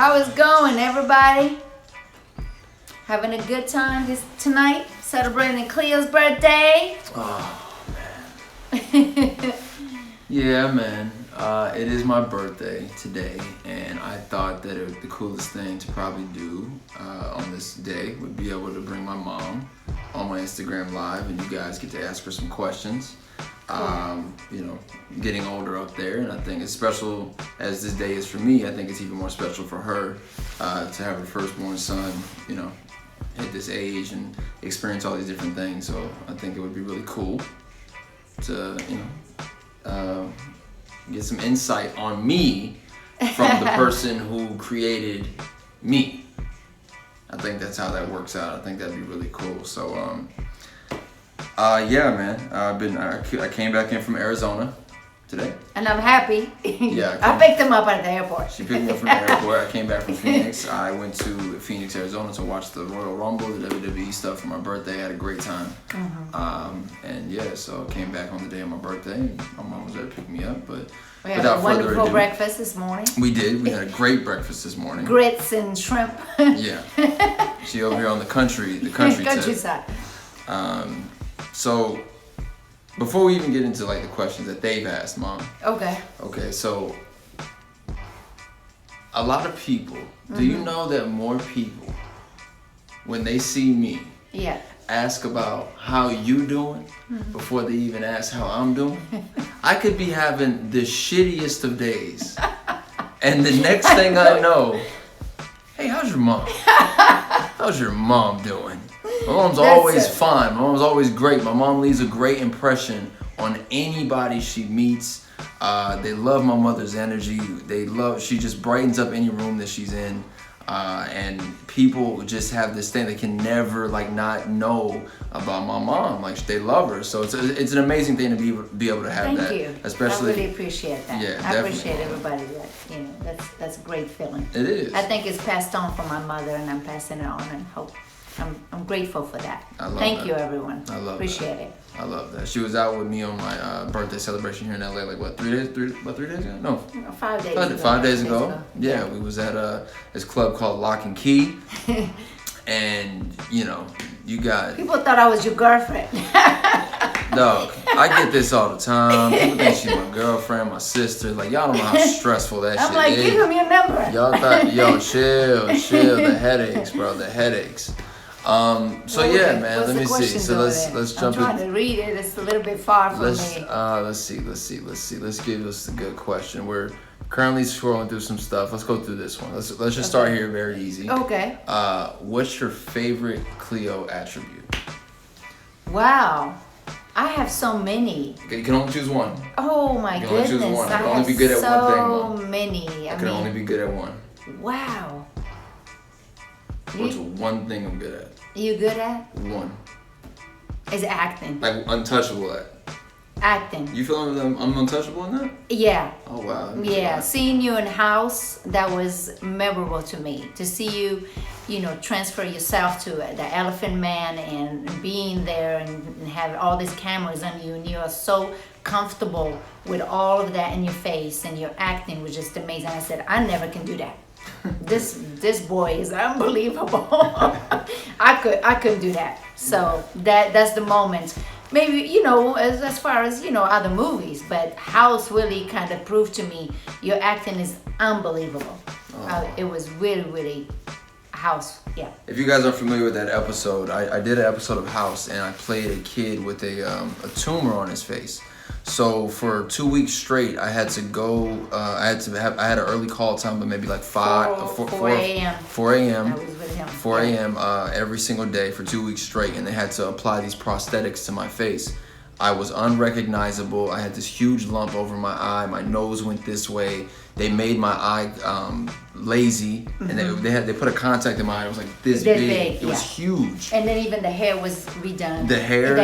How is going, everybody? Having a good time tonight? Celebrating Cleo's birthday? Oh, man. Yeah, man. It is my birthday today, and I thought that the coolest thing to probably do on this day would be able to bring my mom on my Instagram Live, and you guys get to ask her some questions. You know, getting older up there, and I think as special as this day is for me, I think it's even more special for her to have her firstborn son, you know, at this age and experience all these different things. So I think it would be really cool to, you know, get some insight on me from the person who created me. I think that's how that works out. I think that'd be really cool. So yeah, man. I came back in from Arizona today. And I'm happy. Yeah, I picked them up at the airport. She picked me up from the airport. I came back from Phoenix. I went to Phoenix, Arizona to watch the Royal Rumble, the WWE stuff for my birthday. I had a great time. Mm-hmm. And yeah, so I came back on the day of my birthday. And my mom was there to pick me up. But we had a wonderful breakfast this morning. We did. We had a great breakfast this morning. Grits and shrimp. Yeah. She over here on the countryside. So before we even get into like the questions that they've asked, Mom. Okay, so a lot of people, do you know that more people, when they see me, ask about how you doing before they even ask how I'm doing? I could be having the shittiest of days, and the next thing I know, hey, how's your mom? How's your mom doing? My mom's always fine. My mom's always great. My mom leaves a great impression on anybody she meets. They love my mother's energy. She just brightens up any room that she's in. And people just have this thing they can never not know about my mom. Like, they love her. So it's an amazing thing to be able to have that. Thank you. Especially, I really appreciate that. Yeah, I appreciate everybody that's a great feeling. It is. I think it's passed on from my mother, and I'm passing it on, and hope. I'm grateful for that. Thank you, everyone. I love Appreciate it. I love that. She was out with me on my birthday celebration here in LA. Like what, 3 days? 3 days ago? No, 5 days ago. 5 days ago. Yeah, we was at this club called Lock and Key, and you know, you got people thought I was your girlfriend. Dog, I get this all the time. People think she's my girlfriend, my sister. Like, y'all don't know how stressful that shit is. I'm like, give him your number. Y'all thought, yo, chill. The headaches, bro. The headaches. So yeah, man. Let me see. So let's jump in. I'm trying to read it. It's a little bit far from me. Let's see. Let's give us a good question. We're currently scrolling through some stuff. Let's go through this one. Let's just start here, very easy. Okay. What's your favorite Khleo attribute? Wow. I have so many. Okay, you can only choose one. Oh my goodness. You can only choose one. I can only be good at one thing, Mom. So many. I can only be good at one. Wow. What's one thing I'm good at? You good at? One. Is acting. Like untouchable at? Acting. You feel I'm untouchable in that? Yeah. Oh wow. Yeah, seeing you in house, that was memorable to me. To see you, transfer yourself to the Elephant Man and being there and have all these cameras on you, and you are so comfortable with all of that in your face, and your acting was just amazing. I said, I never can do that. This boy is unbelievable. I couldn't do that. So that's the moment. Maybe, as far as, other movies, but House really kind of proved to me your acting is unbelievable. It was really, really House, yeah. If you guys are familiar with that episode, I did an episode of House, and I played a kid with a tumor on his face. So for 2 weeks straight, I had to go. I had an early call time, but maybe like 4 a.m. 4 a.m. 4 a.m. Every single day for 2 weeks straight, and they had to apply these prosthetics to my face. I was unrecognizable. I had this huge lump over my eye. My nose went this way. They made my eye lazy, and they put a contact in my eye. It was like this big. It was huge. And then even the hair was redone. The hair.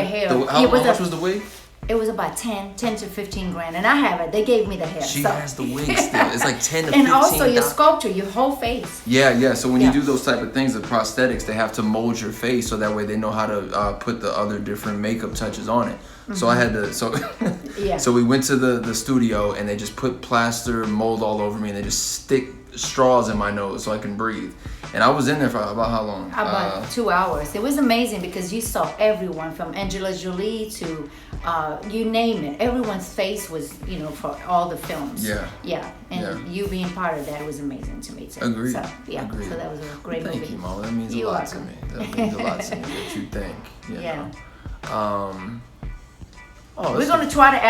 How much was the wig? It was about 10 to 15 grand, and I have it. They gave me the hair. She has the wig still. It's like 10 to 15. And also your sculpture, your whole face. Yeah. So when you do those type of things, the prosthetics, they have to mold your face so that way they know how to put the other different makeup touches on it. So I had to, so we went to the studio, and they just put plaster mold all over me, and they just stick straws in my nose so I can breathe. And I was in there for about how long? About 2 hours. It was amazing because you saw everyone from Angela Jolie to you name it. Everyone's face was, for all the films. Yeah. Yeah. And you being part of that was amazing to me too. Agreed. So, yeah. Agreed. So that was a great movie. Thank you, Mama. That means a lot to me. That means a lot to me that you think. Yeah. We're going to try to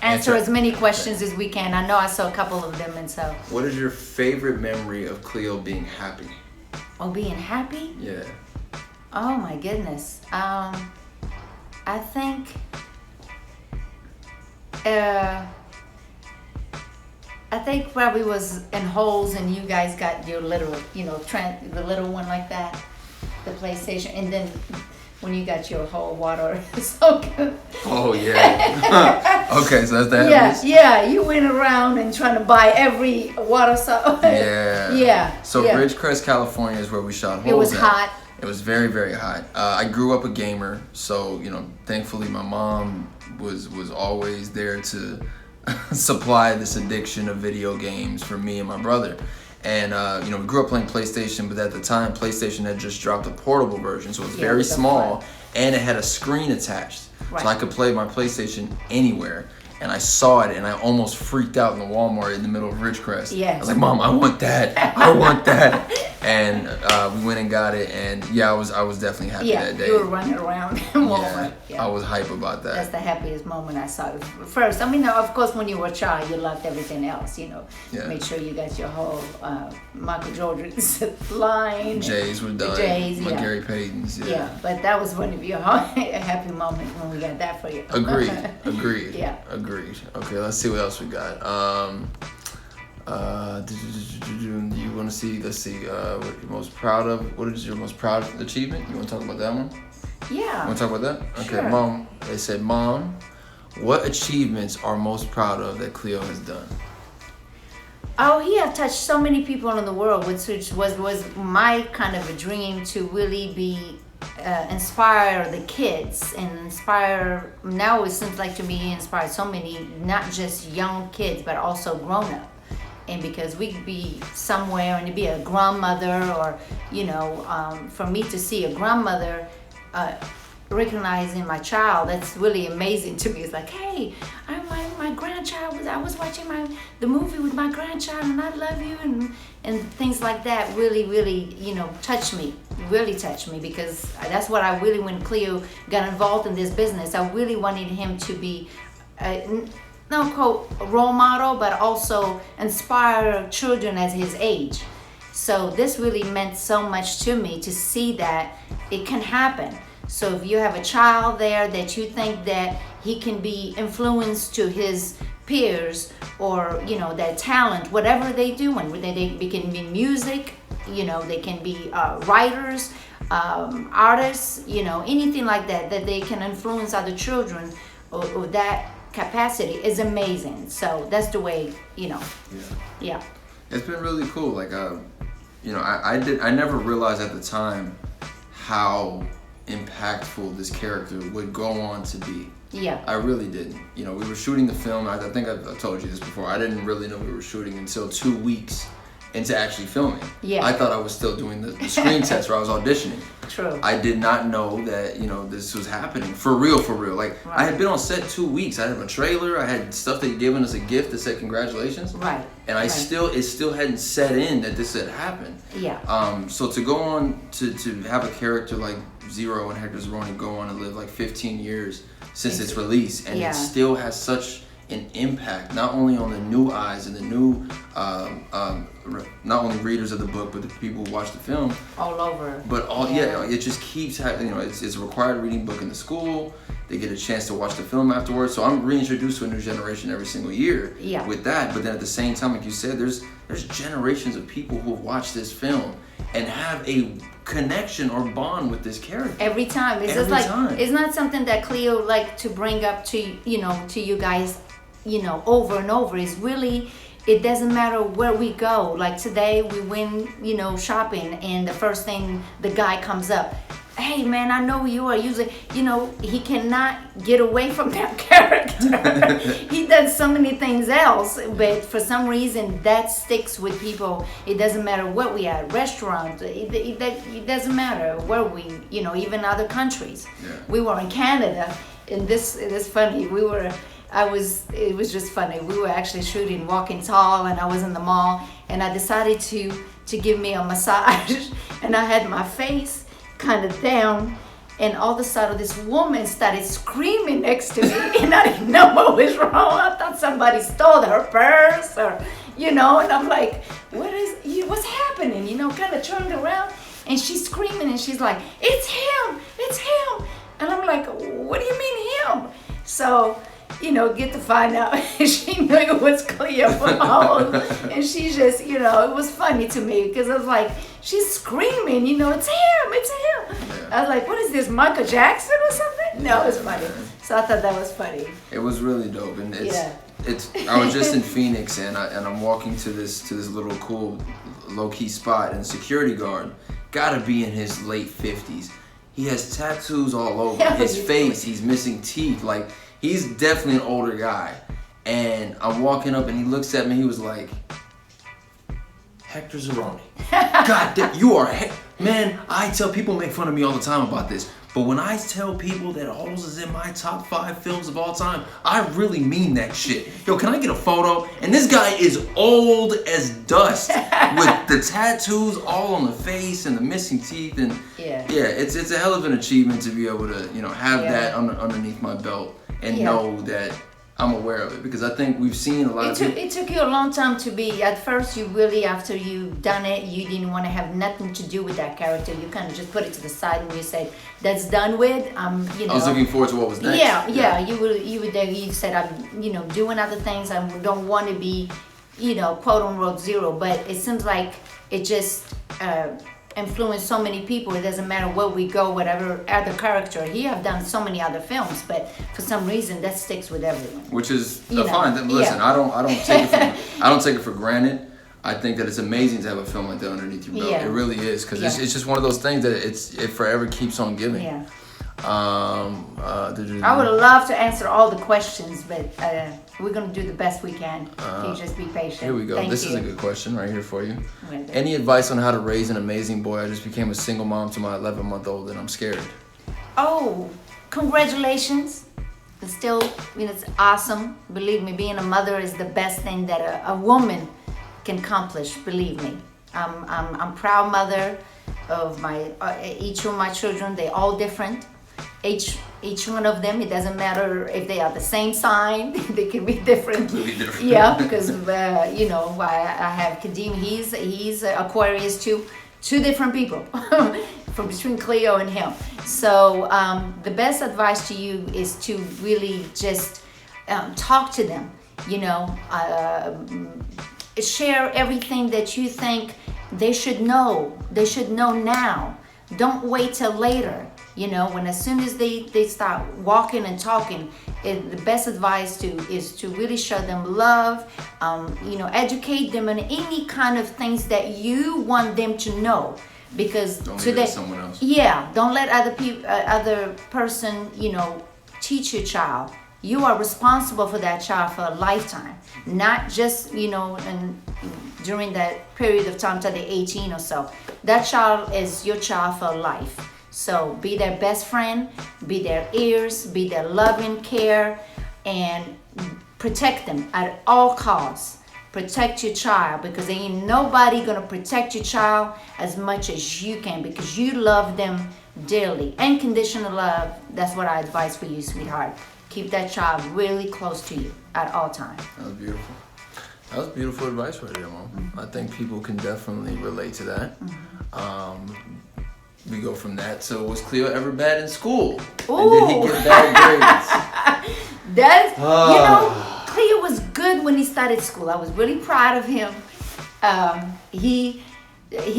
answer as many questions as we can. I know I saw a couple of them, and so. What is your favorite memory of Cleo being happy? Oh, being happy? Yeah. Oh my goodness. I think. I think probably was in Holes, and you guys got your little, the little one like that, the PlayStation, and then when you got your whole water. So good. Oh yeah. Okay, so that's the happiest. Yeah. You went around and trying to buy every water. So yeah. Yeah. So yeah. Ridgecrest, California, is where we shot Holes. It was at. hot. It was very, very hot. I grew up a gamer, so thankfully my mom was always there to supply this addiction of video games for me and my brother. And we grew up playing PlayStation, but at the time PlayStation had just dropped a portable version, so it was very small, and it had a screen attached, so I could play my PlayStation anywhere. And I saw it, and I almost freaked out in the Walmart in the middle of Ridgecrest. Yes. I was like, "Mom, I want that! I want that!" And we went and got it, and I was definitely happy that day. You were running around Walmart. Yeah, I was hype about that. That's the happiest moment I saw it. First, of course, when you were a child, you loved everything else. Make sure you got your whole Michael Jordan's line. Jays were done. Jays, Gary Payton's. Yeah, but that was one of your happy moments when we got that for you. Agreed. Yeah. Agreed. Okay, let's see what else we got. You want to see? Let's see. What you're most proud of? What is your most proud achievement? You want to talk about that one? Yeah. Want to talk about that? Okay, sure. Mom. They said, Mom, what achievements are most proud of that Cleo has done? Oh, he have touched so many people in the world, which was my kind of a dream to really be. Inspire the kids and inspire. Now it seems like to me he inspired so many, not just young kids but also grown up. And because we could be somewhere and to be a grandmother, or for me to see a grandmother recognizing my child, that's really amazing to me. It's like, hey, my grandchild I was watching the movie with my grandchild, and I love you, and things like that really touch me, because that's what I really, when Cleo got involved in this business, I really wanted him to be not quote a role model, but also inspire children as his age. So this really meant so much to me to see that it can happen. So if you have a child there that you think that he can be influenced to his peers, or their talent, whatever they do, and they can be music, they can be writers, artists, anything like that they can influence other children, or that capacity is amazing. So that's the way, Yeah. It's been really cool. Like, I never realized at the time how impactful this character would go on to be. Yeah. I really didn't. We were shooting the film. I think I've told you this before. I didn't really know we were shooting until 2 weeks into actually filming. Yeah. I thought I was still doing the screen test where I was auditioning. True. I did not know that, this was happening for real. Like, right. I had been on set 2 weeks. I had a trailer. I had stuff that had given us a gift that said congratulations. Right. And it still hadn't set in that this had happened. Yeah. So to go on to have a character like Zero and Hector Zeroni go on and live like 15 years since its release, and it still has such an impact, not only on the new eyes and the new not only readers of the book, but the people who watch the film all over. But it just keeps having. It's a required reading book in the school. They get a chance to watch the film afterwards. So I'm reintroduced to a new generation every single year with that. But then at the same time, like you said, there's generations of people who watch this film and have a connection or bond with this character every time. It's just like it's not something that Cleo like to bring up to you guys over and over. It's really, it doesn't matter where we go. Like today we went shopping, and the first thing the guy comes up, hey man, I know you are using, he cannot get away from that character. He does so many things else, but for some reason that sticks with people. It doesn't matter what we are, restaurants, it doesn't matter where we, even other countries. Yeah. We were in Canada, and it is funny, it was just funny. We were actually shooting Walking Tall, and I was in the mall, and I decided to give me a massage, and I had my face kind of down, and all of a sudden this woman started screaming next to me, and I didn't know what was wrong. I thought somebody stole her purse, or and I'm like, what's happening? Kind of turned around, and she's screaming, and she's like, it's him, and I'm like, what do you mean him? So get to find out she knew it was Cleo from home, and she just, it was funny to me because I was like, she's screaming, it's him. Yeah. I was like, what is this, Michael Jackson or something? No, it was funny. So I thought that was funny. It was really dope, and I was just in Phoenix, and I'm walking to this little cool low key spot, and the security guard gotta be in his late 50s. He has tattoos all over his face. He's missing teeth, like. He's definitely an older guy. And I'm walking up, and he looks at me. He was like, Hector Zeroni. God damn, you are man, I tell people make fun of me all the time about this. But when I tell people that Halls is in my top 5 films of all time, I really mean that shit. Yo, can I get a photo? And this guy is old as dust with the tattoos all on the face and the missing teeth. And it's a hell of an achievement to be able to, have that underneath my belt. And know that I'm aware of it, because I think we've seen a lot of people. It took you a long time to be, at first you really, after you've done it, you didn't want to have nothing to do with that character. You kind of just put it to the side and you said, that's done with. I was looking forward to what was next. Yeah. You said, I'm, doing other things. I don't want to be, quote unquote zero, but it seems like it just, influenced so many people. It doesn't matter where we go, whatever other character. He have done so many other films, but for some reason that sticks with everyone. Which is fine. Listen, I don't take it for granted. I think that it's amazing to have a film like that underneath your belt. It really is, because it's just one of those things that it forever keeps on giving. Yeah. I would love to answer all the questions, but we're going to do the best we can. You just be patient. Here we go. This is a good question right here for you. Any advice on how to raise an amazing boy? I just became a single mom to my 11-month-old, and I'm scared. Oh, congratulations. It's still, it's awesome. Believe me, being a mother is the best thing that a woman can accomplish. Believe me. I'm proud mother of each of my children. They're all different. Each one of them, it doesn't matter if they are the same sign, they can be different. Completely different. Yeah, because I have Kadeem, he's Aquarius too. 2 different people from between Cleo and him. So the best advice to you is to really just talk to them, share everything that you think they should know. They should know now. Don't wait till later. When as soon as they start walking and talking, the best advice is to really show them love, educate them on any kind of things that you want them to know. Because don't leave it to someone else. Yeah, don't let other person, teach your child. You are responsible for that child for a lifetime, not just, and during that period of time till they're 18 or so. That child is your child for life. So be their best friend, be their ears, be their loving care, and protect them at all costs. Protect your child, because ain't nobody gonna protect your child as much as you can, because you love them dearly. Unconditional love, that's what I advise for you, sweetheart. Keep that child really close to you at all times. That was beautiful. That was beautiful advice right there, Mom. Mm-hmm. I think people can definitely relate to that. Mm-hmm. We go from that. So was Cleo ever bad in school? Ooh. And did he get bad grades? Cleo was good when he started school. I was really proud of him. He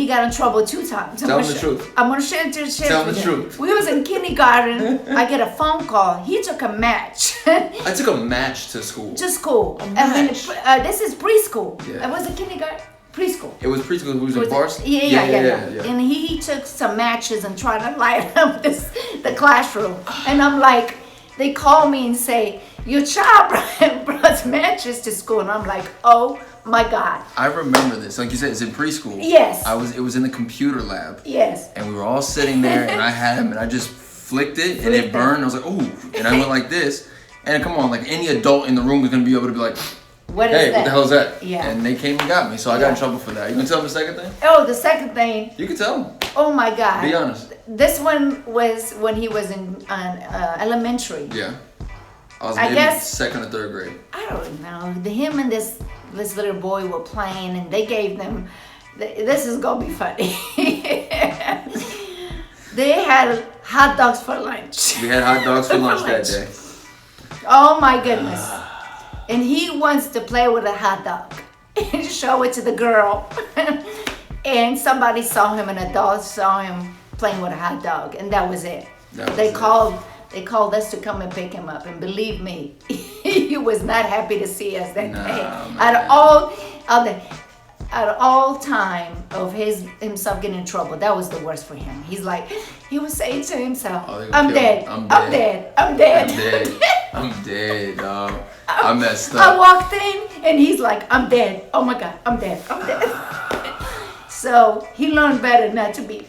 got in trouble 2 times. Tell him the truth. I'm going to share the truth. Tell him the truth. We was in kindergarten. I get a phone call. He took a match. I took a match to school. To school. A match? This is preschool. Yeah. Was it kindergarten? Preschool. It was preschool. It was in varsity. Yeah. And he took some matches and tried to light up the classroom. And I'm like, they call me and say, your child brought matches to school. And I'm like, oh my God. I remember this. Like you said, it's in preschool. Yes. It was in the computer lab. Yes. And we were all sitting there, and I had him, and I just flicked it, and it burned. I was like, ooh. And I went like this. And come on, like any adult in the room is going to be able to be like, what the hell is that? Yeah. And they came and got me, so I got in trouble for that. You can tell them the second thing? Oh, the second thing. You can tell them. Oh my God. Be honest. This one was when he was in elementary. Yeah. I was maybe second or third grade. I don't know. Him and this little boy were playing, and they gave them. This is gonna be funny. They had hot dogs for lunch. We had hot dogs for lunch that day. Oh my goodness. And he wants to play with a hot dog and show it to the girl. And somebody saw him, an adult saw him playing with a hot dog, and that was it. They called us to come and pick him up, and believe me, he was not happy to see us that day. Out of all time of himself getting in trouble, that was the worst for him. He was saying to himself, I'm dead. I'm dead, dog. I messed up. I walked in, and he's like, I'm dead. Oh my God, I'm dead. So he learned better not to be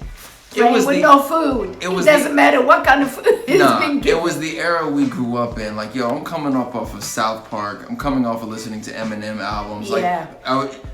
playing with no food. It doesn't matter what kind of food is being given. It was the era we grew up in. Like, I'm coming off of South Park. I'm coming off of listening to Eminem albums.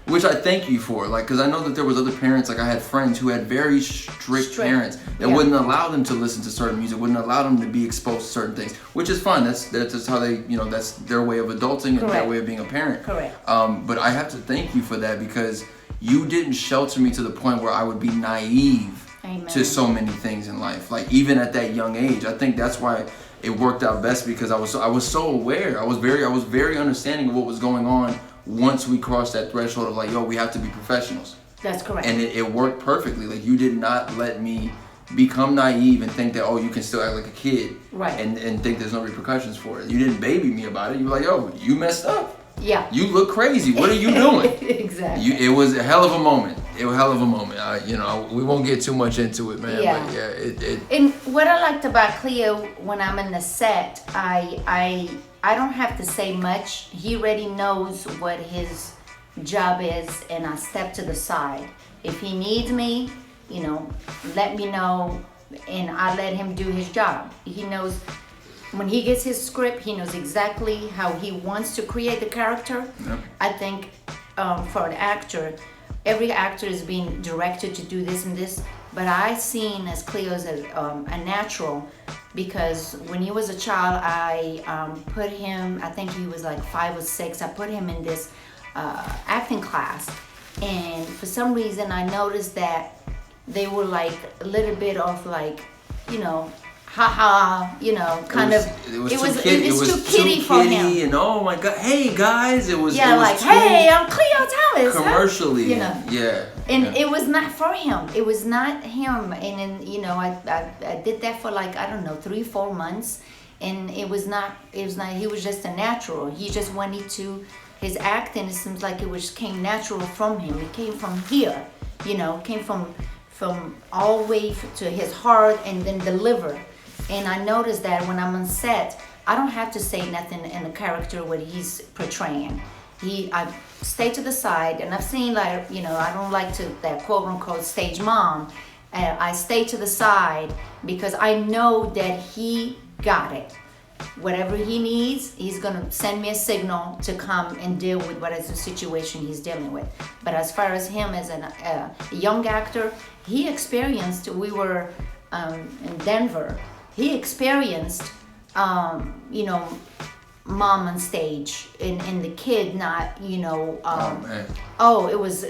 Which I thank you for. Like, because I know that there was other parents. Like, I had friends who had very strict parents that wouldn't allow them to listen to certain music, wouldn't allow them to be exposed to certain things, which is fine. That's just how they, that's their way of adulting and their way of being a parent. Correct. But I have to thank you for that, because you didn't shelter me to the point where I would be naive to so many things in life. Like, even at that young age, I think that's why it worked out best, because I was so aware. I was very understanding of what was going on once we crossed that threshold of like, we have to be professionals. That's correct. And it worked perfectly. Like, you did not let me become naive and think that, you can still act like a kid. Right. And think there's no repercussions for it. You didn't baby me about it. You were like, you messed up. Yeah. You look crazy. What are you doing? Exactly. It was a hell of a moment. We won't get too much into it, man. Yeah. But And what I liked about Cleo, when I'm in the set, I don't have to say much. He already knows what his job is, and I step to the side. If he needs me, let me know, and I let him do his job. He knows. When he gets his script, he knows exactly how he wants to create the character. Yep. I think for an actor, every actor is being directed to do this and this, but I seen as Cleo as a natural, because when he was a child, I put him, I think he was like 5 or 6, I put him in this acting class, and for some reason I noticed that they were like a little bit of like, it was too kiddie for him. And oh my God, hey guys, it was hey, I'm Cleo Thomas. Commercially, And it was not for him. It was not him. And then I did that for 3-4 months, and it was not. He was just a natural. He just went into his acting. It seems like it came natural from him. It came from here. Came from all the way to his heart, and then deliver. And I noticed that when I'm on set, I don't have to say nothing in the character what he's portraying. I stay to the side, and I've seen I don't like that quote unquote stage mom. I stay to the side because I know that he got it. Whatever he needs, he's gonna send me a signal to come and deal with what is the situation he's dealing with. But as far as him as a young actor, he experienced. We were in Denver. He experienced, mom on stage and the kid not, it was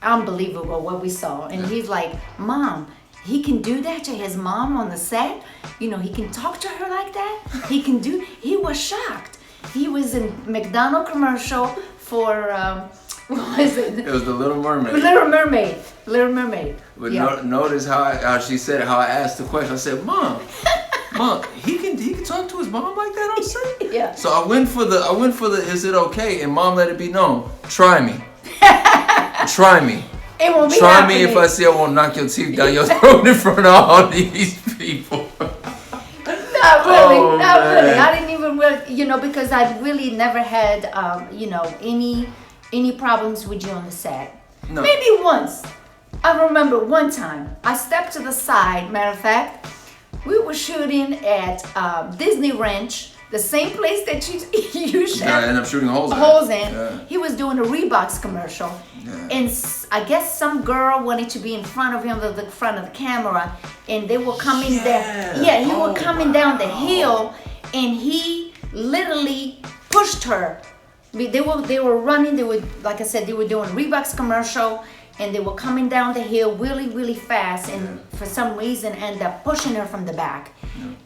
unbelievable what we saw. And he's like, Mom, he can do that to his mom on the set? He can talk to her like that? He was shocked. He was in McDonald's commercial for, what was it? It was the Little Mermaid. Little Mermaid. But notice how she said it, how I asked the question. I said, Mom, he can talk to his mom like that on set? Yeah. So I went for the is it okay? And Mom let it be known, try me. Try me. It won't be Try happening. me if I say I won't knock your teeth down your throat in front of all these people. Not really, Oh, not really. man. I didn't even really, because I really never had, any problems with you on the set. No. Maybe once. I remember one time I stepped to the side. Matter of fact, we were shooting at Disney Ranch, the same place that you shot. I ended up shooting holes in. Yeah. He was doing a Reeboks commercial, and I guess some girl wanted to be in front of him, the front of the camera, and they were coming down. Yeah, he was coming down the hill, and he literally pushed her. They were running. They were, like I said, they were doing Reeboks commercial, and they were coming down the hill really, really fast, and for some reason ended up pushing her from the back.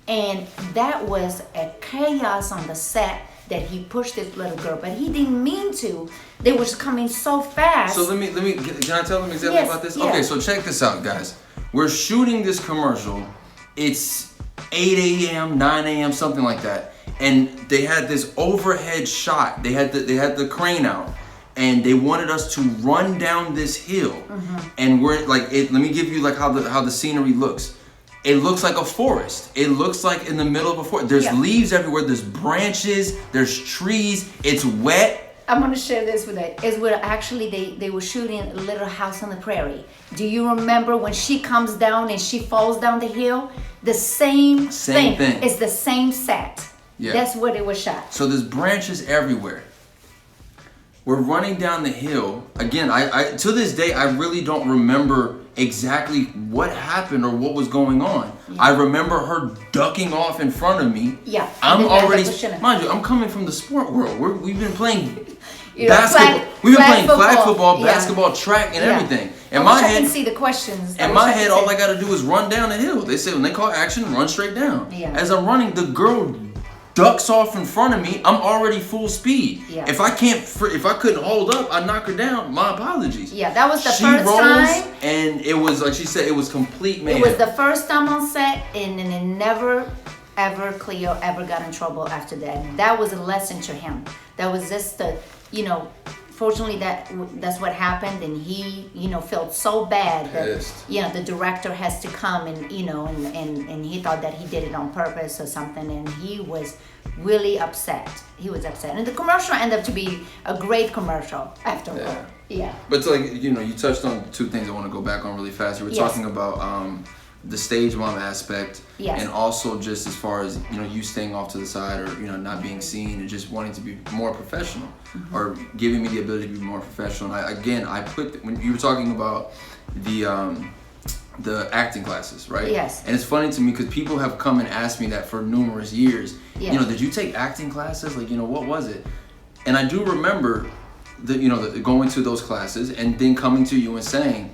And that was a chaos on the set that he pushed this little girl, but he didn't mean to. They were coming so fast. So let me, can I tell them exactly Yes, about this? yeah. Okay, so check this out, guys. We're shooting this commercial. It's 8 a.m., 9 a.m., something like that. And they had this overhead shot. They had the crane out. And they wanted us to run down this hill. And we're like, let me give you like how the scenery looks. It looks like a forest. It looks like in the middle of a forest. There's leaves everywhere. There's branches. There's trees. It's wet. I'm gonna share this with you. Is where actually they were shooting Little House on the Prairie. Do you remember when she comes down and she falls down the hill? The same thing. It's the same set. Yeah. That's where they were shot. So there's branches everywhere. We're running down the hill. Again, I to this day, I really don't remember exactly what happened or what was going on. I remember her ducking off in front of me. Yeah. I'm already, mind you, I'm coming from the sport world. We've been playing You know, basketball. We've been playing flag football, Yeah. basketball, track, and everything. I wish I can see the questions. In my head, all I gotta do is run down the hill. They say when they call action, run straight down. Yeah. As I'm running, the girl ducks off in front of me. I'm already full speed. Yeah. If I couldn't hold up, I'd knock her down. My apologies. Yeah, that was the She first rolls, time. and it was like she said, it was complete man. It was the first time on set, and then it never, ever Cleo ever got in trouble after that. That was a lesson to him. That was just fortunately that's what happened, and he felt so bad that the director has to come and and he thought that he did it on purpose or something, and he was really upset. He was upset, and the commercial ended up to be a great commercial afterward. Yeah. But it's like you touched on two things I want to go back on really fast. You were talking about the stage mom aspect, and also just as far as you staying off to the side or not being seen and just wanting to be more professional, or giving me the ability to be more professional. And I put when you were talking about the acting classes, right? Yes. And it's funny to me because people have come and asked me that for numerous years. Yes. Did you take acting classes? Like what was it? And I do remember going to those classes and then coming to you and saying,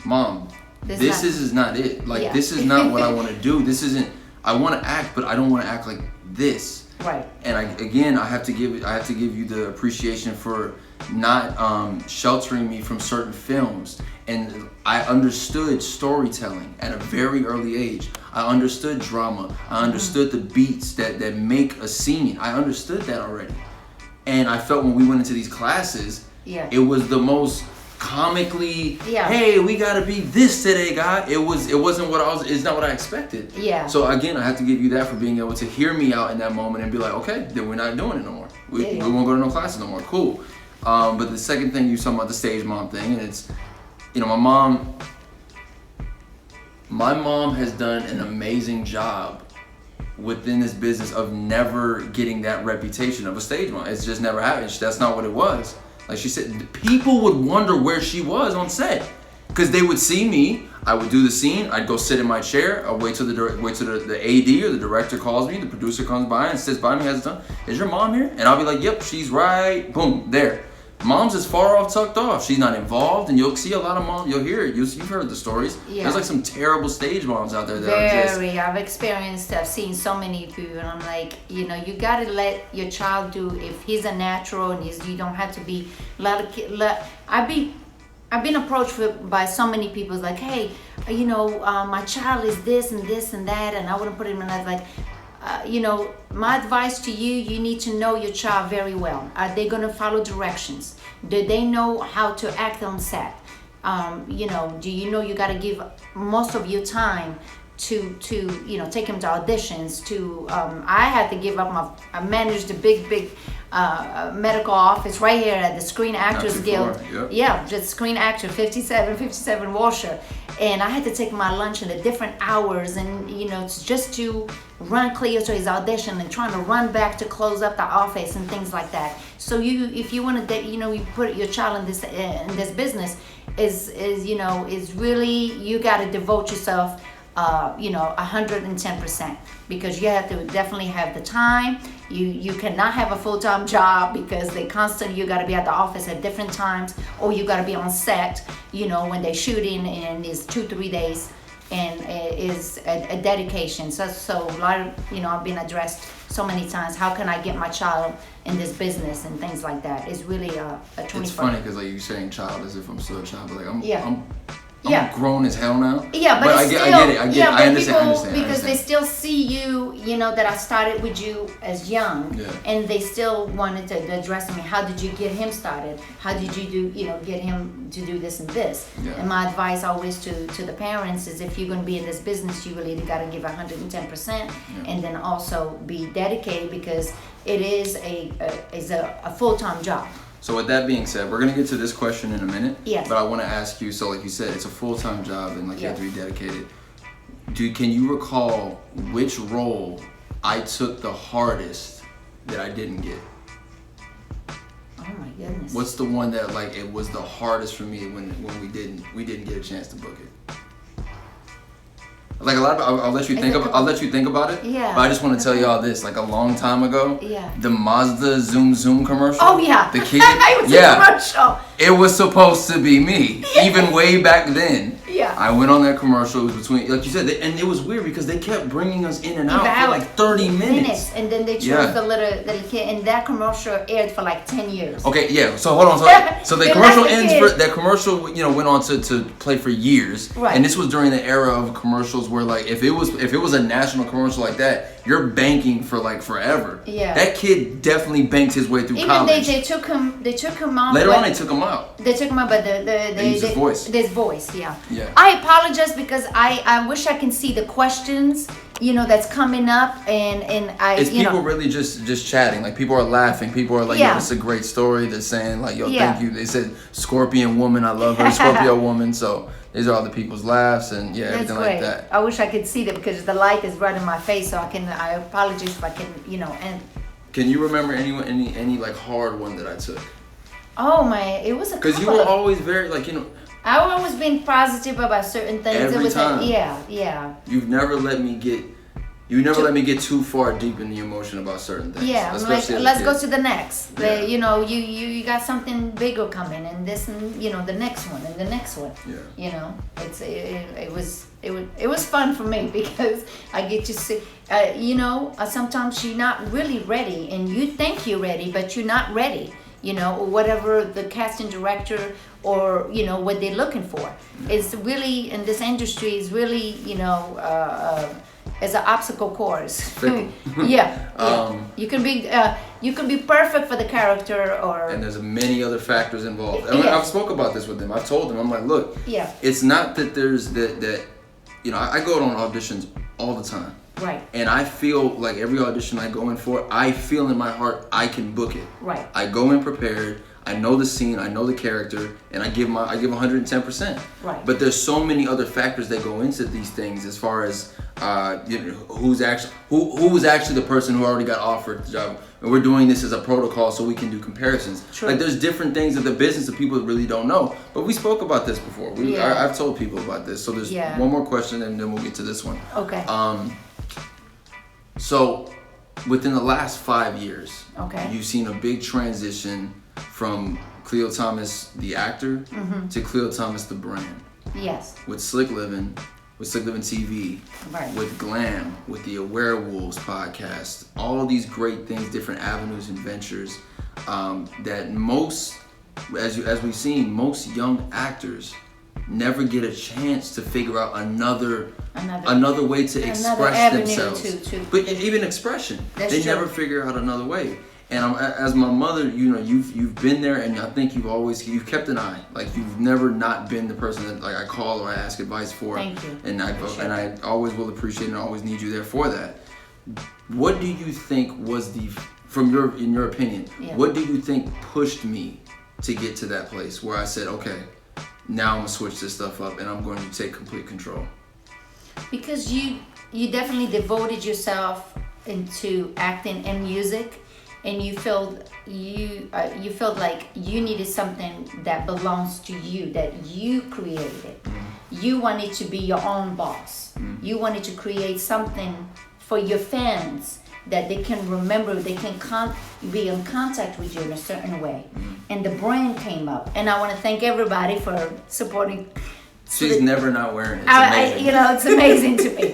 Mom, this is not it. Like this is not what I want to do. This isn't. I want to act, but I don't want to act like this. Right. And I have to give you the appreciation for not sheltering me from certain films. And I understood storytelling at a very early age. I understood drama. I understood the beats that make a scene. I understood that already. And I felt when we went into these classes, it was the most comically, hey, we gotta be this today, guy. Wasn't what it's not what I expected. Yeah. So again, I have to give you that for being able to hear me out in that moment and be like, okay, then we're not doing it no more. We won't go to no classes no more. Cool. But the second thing you talking about the stage mom thing, and it's, my mom has done an amazing job within this business of never getting that reputation of a stage mom. It's just never happened. That's not what it was. Like she said, people would wonder where she was on set because they would see me. I would do the scene. I'd go sit in my chair. I'll wait till the AD or the director calls me. The producer comes by and sits by me, has done. Is your mom here? And I'll be like, yep, she's right. Boom, there. Mom's is far off, tucked off. She's not involved, and you'll see a lot of moms. You'll hear it. You've heard the stories. Yeah. There's like some terrible stage moms out there that are just. I've seen so many people, and I'm like, you gotta let your child do. If he's a natural, and you don't have to be. I've been approached by so many people. It's like, hey, my child is this and this and that, and I wouldn't put him in that. Like, my advice to you, you need to know your child very well. Are they going to follow directions? Do they know how to act on set? Do you know you got to give most of your time to take them to auditions, I had to give up I managed a big medical office right here at the Screen Actors Guild. Yep. Yeah, just Screen Actor 57 Washer. And I had to take my lunch in the different hours, and it's just to run Cleo to his audition and trying to run back to close up the office and things like that. So if you want to, you put your child in this business, is really, you got to devote yourself 110%, because you have to definitely have the time. You cannot have a full-time job, because they constantly, you got to be at the office at different times, or you got to be on set when they're shooting, and it's 2-3 days, and it is a dedication. So a lot of I've been addressed so many times, how can I get my child in this business and things like that. It's really a 24. It's funny because you're saying child as if I'm still a child, but I'm Yeah. grown as hell now. Yeah, but I get it. I understand. Because they still see you, that I started with you as young, and they still wanted to address me. How did you get him started? How did you get him to do this and this? Yeah. And my advice always to the parents is, if you're going to be in this business, you really got to give 110%, and then also be dedicated, because it is a full-time job. So with that being said, we're going to get to this question in a minute. Yes. But I want to ask you, so like you said, it's a full-time job, and you have to be dedicated. Can you recall which role I took the hardest that I didn't get? Oh my goodness. What's the one that it was the hardest for me when we didn't get a chance to book it? A lot of I'll let you think about it. Yeah. But I just want to tell y'all this. A long time ago. Yeah. The Mazda Zoom commercial. Oh yeah. The kid. It was a commercial. It was supposed to be me. Even way back then. Yeah. I went on that commercial. It was between, like you said, and it was weird because they kept bringing us in and out for 30 minutes. And then they chose the little kid, and that commercial aired for 10 years. Okay, yeah. So hold on. So the commercial ends. That commercial, went on to play for years. Right. And this was during the era of commercials where if it was a national commercial like that, you're banking for forever. Yeah. That kid definitely banked his way through college. They took him off. Later on, they took him out. They took him out, but they used his voice. His voice, yeah. Yeah. I apologize, because I wish I can see the questions, that's coming up, and it's people really just chatting. People are laughing. People are like, yo, this is a great story. They're saying yo, thank you. They said Scorpion woman, I love her. Scorpio woman. So these are all the people's laughs and everything like that. I wish I could see that, because the light is right in my face, so I apologize if I can, and. Can you remember any hard one that I took? Oh my, it was a couple. Because you were always very I've always been positive about certain things. Every time. Yeah. You've never let me get too far deep in the emotion about certain things. Yeah, let's go to the next. Yeah. You got something bigger coming, and this, and the next one, and the next one. Yeah. It was fun for me, because I get to see. Sometimes you're not really ready, and you think you're ready, but you're not ready. Or whatever the casting director or what they're looking for. It's really, in this industry, is really as an obstacle course. Yeah. You can be perfect for the character, and there's many other factors involved. I've spoke about this with them. I've told them, I'm like, look, it's not that there's that I go on auditions all the time. Right. And I feel like every audition I go in for, I feel in my heart I can book it. Right. I go in prepared. I know the scene, I know the character, and I give 110%. Right. But there's so many other factors that go into these things, as far as who was actually the person who already got offered the job. And we're doing this as a protocol so we can do comparisons. True. There's different things of the business that people really don't know. But we spoke about this before. I've told people about this. So there's one more question, and then we'll get to this one. Okay. So within the last 5 years, okay, you've seen a big transition from Cleo Thomas the actor to Cleo Thomas the brand. Yes. With Slick Living TV, right, with Glam, with the AwareWolvvves podcast, all of these great things, different avenues and ventures that most, as we've seen, most young actors never get a chance to figure out another way to express avenue themselves. But even expression, they true. never figure out another way. And as my mother, you've been there, and I think you've kept an eye. Like, you've never not been the person that like I call or I ask advice for. Thank you. And I always will appreciate and always need you there for that. What do you think was in your opinion, what do you think pushed me to get to that place where I said, okay, now I'm gonna switch this stuff up and I'm going to take complete control? Because you definitely devoted yourself into acting and music, and you felt like you needed something that belongs to you, that you created. You wanted to be your own boss. You wanted to create something for your fans that they can remember, they can be in contact with you in a certain way. And the brand came up. And I want to thank everybody for supporting. She's never not wearing it. It's amazing. It's amazing to me.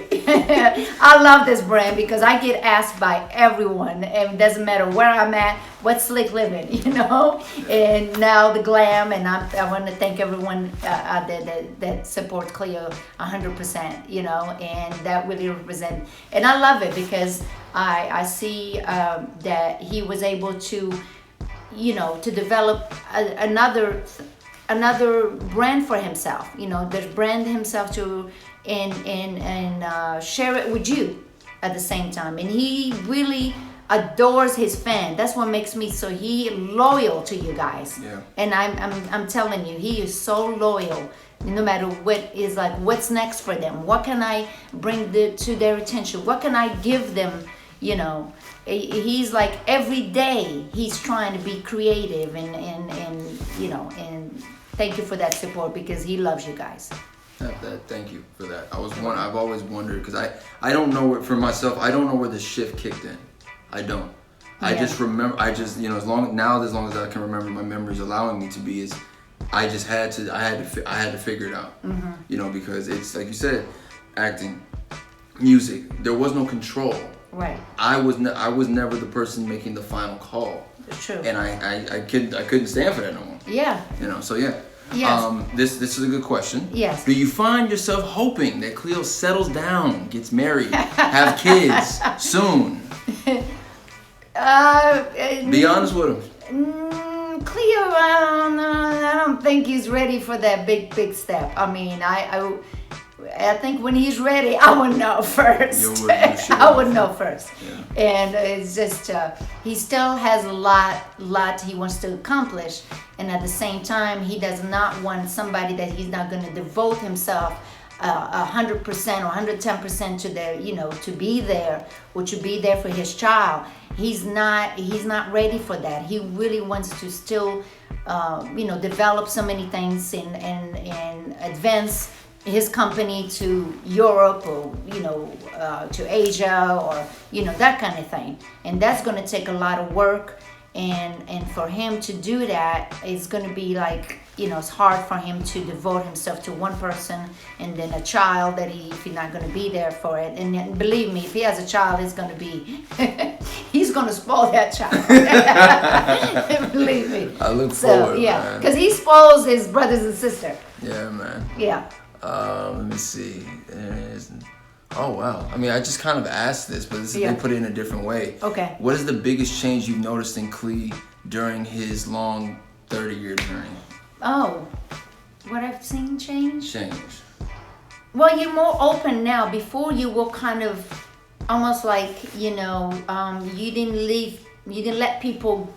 I love this brand because I get asked by everyone, and it doesn't matter where I'm at, what slick living, and now the glam, and I want to thank everyone out there that supports Cleo 100%, and that really represents, and I love it because I see that he was able to, to develop another brand for himself, the brand himself to and share it with you at the same time. And he really adores his fan. That's what makes me he loyal to you guys. Yeah. And I'm telling you, he is so loyal. No matter what's next for them. What can I bring to their attention? What can I give them? He's like every day he's trying to be creative and thank you for that support because he loves you guys. Thank you for that. I've always wondered because I don't know for myself. I don't know where the shift kicked in. I don't. I just remember. As long as I can remember, my memories allowing me to be is. I just had to figure it out. Because it's like you said, acting, music. There was no control. Right. I was never the person making the final call. True. And I couldn't stand for that no more. Yeah. So yeah. Yes. This is a good question. Yes. Do you find yourself hoping that Cleo settles down, gets married, have kids soon? Be honest with him. Cleo, I don't think he's ready for that big step. I mean, I think when he's ready, I would know first. I would know first. Yeah. And it's just, he still has a lot he wants to accomplish. And at the same time, he does not want somebody that he's not going to devote himself 100% or 110% to their, to be there or to be there for his child. He's not ready for that. He really wants to still, develop so many things and advance his company to Europe or to Asia or that kind of thing, and that's going to take a lot of work, and for him to do that, it's going to be like it's hard for him to devote himself to one person and then a child that if he's not going to be there for it. And then, believe me, if he has a child, it's going to be he's going to spoil that child. Believe me. I look forward. Yeah, because he spoils his brothers and sisters. Yeah, man. Yeah. Let me see. Oh wow. I mean, I just kind of asked this, but they put it in a different way. Okay. What is the biggest change you've noticed in Khleo during his long 30-year journey? Oh, what I've seen change? Well, you're more open now. Before you were kind of almost like, you didn't let people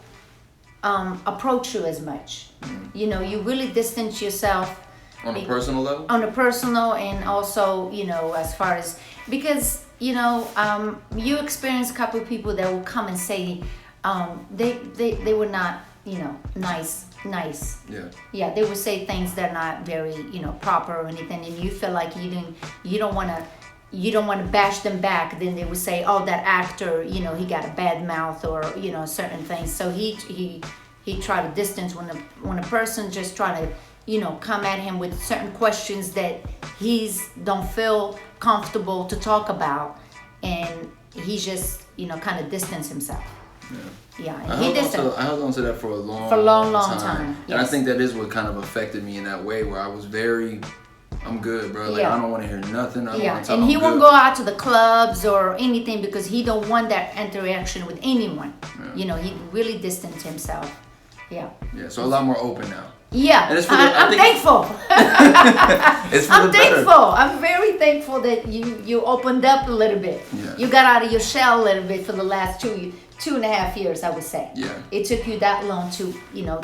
approach you as much. You really distance yourself. On a personal level? On a personal, and also, as far as, because, you experience a couple of people that will come and say, they were not, nice. Yeah, they would say things that are not very, proper or anything, and you feel like you don't want to bash them back. Then they would say, oh, that actor, he got a bad mouth or, certain things. So he tried to distance when a person just try to, come at him with certain questions that he's don't feel comfortable to talk about, and he just, kind of distance himself. Yeah, I held on to that for a long time. Yes. And I think that is what kind of affected me in that way, where I was I'm good, bro. Like, I don't want to hear nothing. I don't want to talk. And he won't go out to the clubs or anything because he don't want that interaction with anyone. Yeah. He really distanced himself. Yeah. Yeah, so a lot more open now. Yeah, And I'm thankful. It's for I'm the better. thankful. I'm very thankful that you opened up a little bit. Yeah. You got out of your shell a little bit for the last 2.5 years, I would say. Yeah. It took you that long to,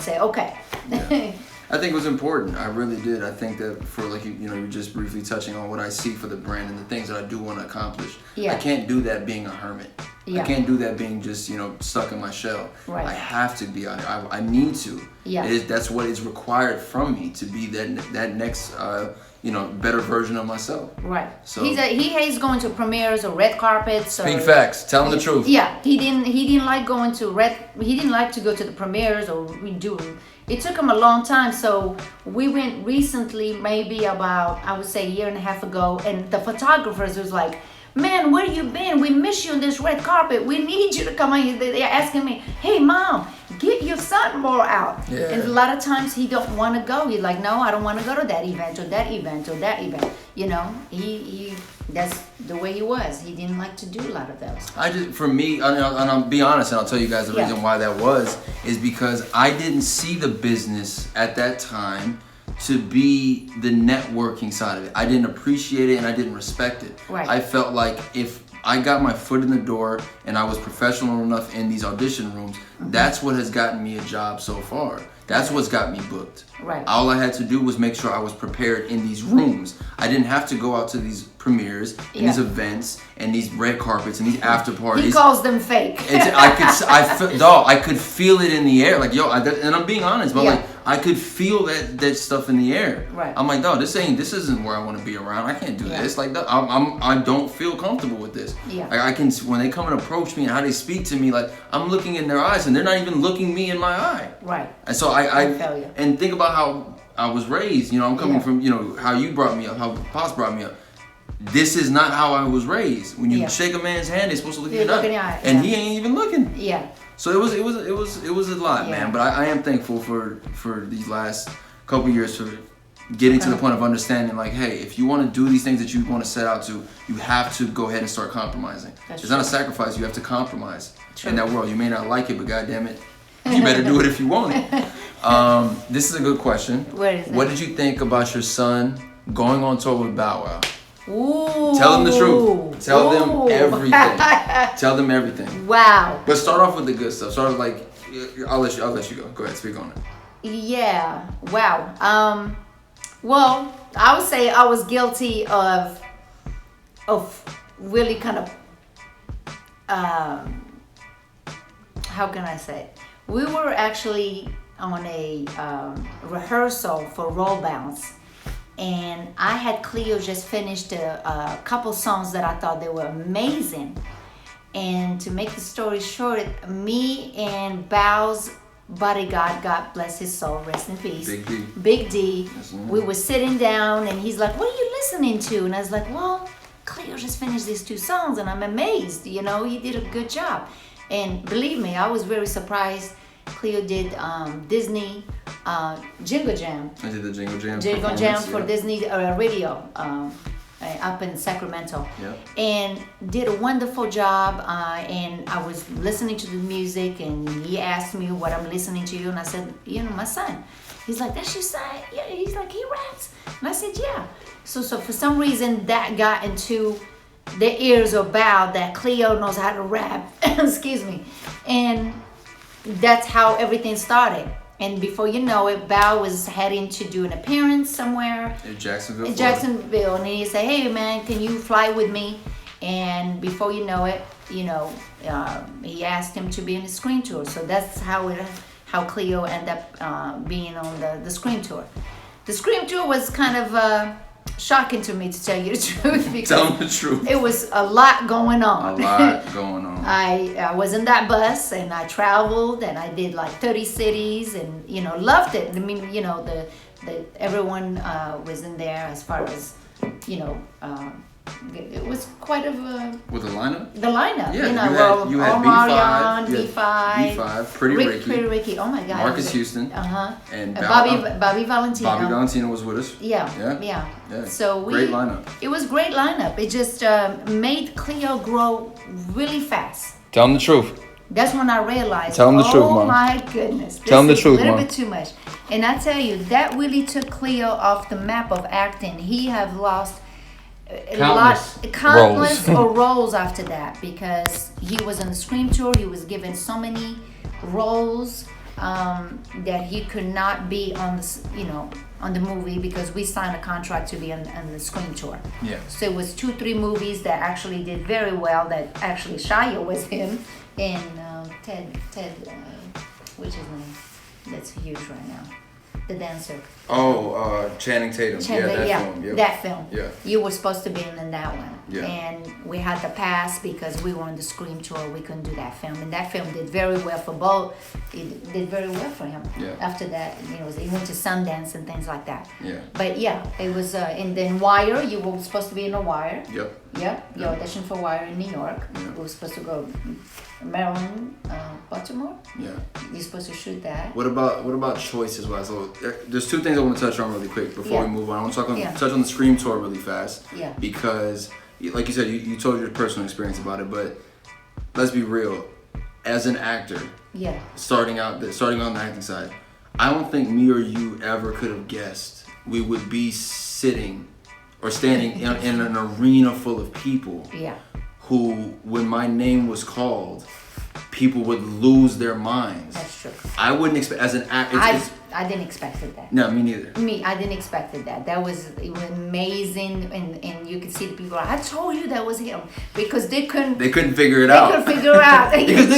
say, okay. Yeah. I think it was important. I really did. I think that for you're just briefly touching on what I see for the brand and the things that I do want to accomplish. Yeah. I can't do that being a hermit. Yeah. I can't do that being just, stuck in my shell. Right. I have to be. I need to. Yeah. That's what is required from me to be that next, better version of myself. Right. So he hates going to premieres or red carpets. Speak facts. Tell him the truth. Yeah. He didn't like going to He didn't like to go to the premieres or redo. It took him a long time. So we went recently, maybe about, I would say, a year and a half ago, and the photographers was like, "Man, where you been? We miss you on this red carpet. We need you to come on." They're asking me, "Hey, Mom, get your son more out." Yeah. And a lot of times he don't want to go. He's like, "No, I don't want to go to that event or that event or that event." He that's the way he was. He didn't like to do a lot of those. For me, and I'll be honest, and I'll tell you guys the reason why that was, is because I didn't see the business at that time to be the networking side of it. I didn't appreciate it and I didn't respect it. Right. I felt like if I got my foot in the door and I was professional enough in these audition rooms, that's what has gotten me a job so far. That's what's got me booked. Right. All I had to do was make sure I was prepared in these rooms. I didn't have to go out to these premieres and these events and these red carpets and these after parties. He calls them fake. I could feel it in the air. Like, and I'm being honest, but I could feel that stuff in the air. Right. I'm like, this isn't where I want to be around. I can't do this. Like, I don't feel comfortable with this. Yeah. Like, I can, when they come and approach me and how they speak to me, like, I'm looking in their eyes and they're not even looking me in my eye. Right. And so I feel you. and think about how I was raised. I'm coming from, how you brought me up, how Pops brought me up. This is not how I was raised. When you shake a man's hand, they're supposed to look in your eye, and he ain't even looking. Yeah. So it was a lot, man. But I am thankful for these last couple years for getting to the point of understanding, like, hey, if you want to do these things that you want to set out to, you have to go ahead and start compromising. It's not a sacrifice. You have to compromise in that world. You may not like it, but goddamn it, you better do it if you want it. This is a good question. What did you think about your son going on tour with Bow Wow? Ooh. Tell them the truth. Tell them everything. Tell them everything. Wow. But start off with the good stuff. Start off I'll let you go. Go ahead, speak on it. Yeah. Wow. Well, I would say I was guilty of really kind of how can I say it? We were actually on a rehearsal for Roll Bounce. And I had Cleo just finished a couple songs that I thought they were amazing. And to make the story short, me and Bow's bodyguard, God bless his soul, rest in peace, Big D, we were sitting down and he's like, "What are you listening to?" And I was like, "Well, Cleo just finished these 2 songs and I'm amazed, he did a good job." And believe me, I was very surprised. Cleo did Disney Jingle Jam. I did the Jingle Jam. Jingle Jam for Disney radio up in Sacramento. Yep. And did a wonderful job. And I was listening to the music and he asked me what I'm listening to. And I said, my son. He's like, "That's your son?" Yeah. He's like, "He raps." And I said, "Yeah." So for some reason that got into the ears of Bow that Cleo knows how to rap. Excuse me. And that's how everything started. And before you know it, Bow was heading to do an appearance somewhere in Jacksonville. And he said, "Hey man, can you fly with me?" And before you know it, he asked him to be in the screen tour. So that's how Cleo ended up being on the screen tour. The screen tour was kind of shocking to me, to tell you the truth, because tell me the truth. It was a lot going on. I was in that bus and I traveled and I did like 30 cities and loved it. I mean, everyone was in there as far as it was quite of a With the lineup? the lineup. Yeah, you know, you had Omarion, B5, B5, Pretty Ricky. Pretty Ricky. Oh my God. Marcus Houston. And Bobby Bobby Valentino. Bobby Valentino was with us. Yeah. So great lineup. It was great lineup. It just made Cleo grow really fast. Tell them the truth. That's when I realized. Tell them the truth, Mom. Oh my goodness. Tell them the truth, a little Mom. bit too much. And I tell you, that really took Cleo off the map of acting. He have lost countless roles after that, because he was on the Scream tour. He was given so many roles that he could not be on the movie, because we signed a contract to be on the Scream tour. Yeah. So it was 2-3 movies that actually did very well. That actually Shia was him, and Ted, what's his name? That's huge right now. The dancer. Channing Tatum. Film. That film. Yeah. You were supposed to be in that one. Yeah. And we had to pass because we were on the Scream tour. We couldn't do that film. And that film did very well for both. It did very well for him. Yeah. After that, he went to Sundance and things like that. Yeah. But yeah, it was, and then Wire, you were supposed to be in a Wire. Yep. You auditioned for Wire in New York. Yeah. We were supposed to go Maryland, Baltimore. Yeah. You're supposed to shoot that. What about choices wise? So there's two things I want to touch on really quick before we move on. I want to touch on the Scream tour really fast. Yeah. Because, like you said, you told your personal experience about it, but let's be real. As an actor, starting on the acting side, I don't think me or you ever could have guessed we would be sitting or standing in an arena full of people. Yeah. Who, when my name was called, people would lose their minds. That's true. I wouldn't expect, as an actor. I didn't expect that. No, me neither. I didn't expect that. It was amazing, and you could see the people. I told you that was him, because they couldn't figure it out. They couldn't figure out. Because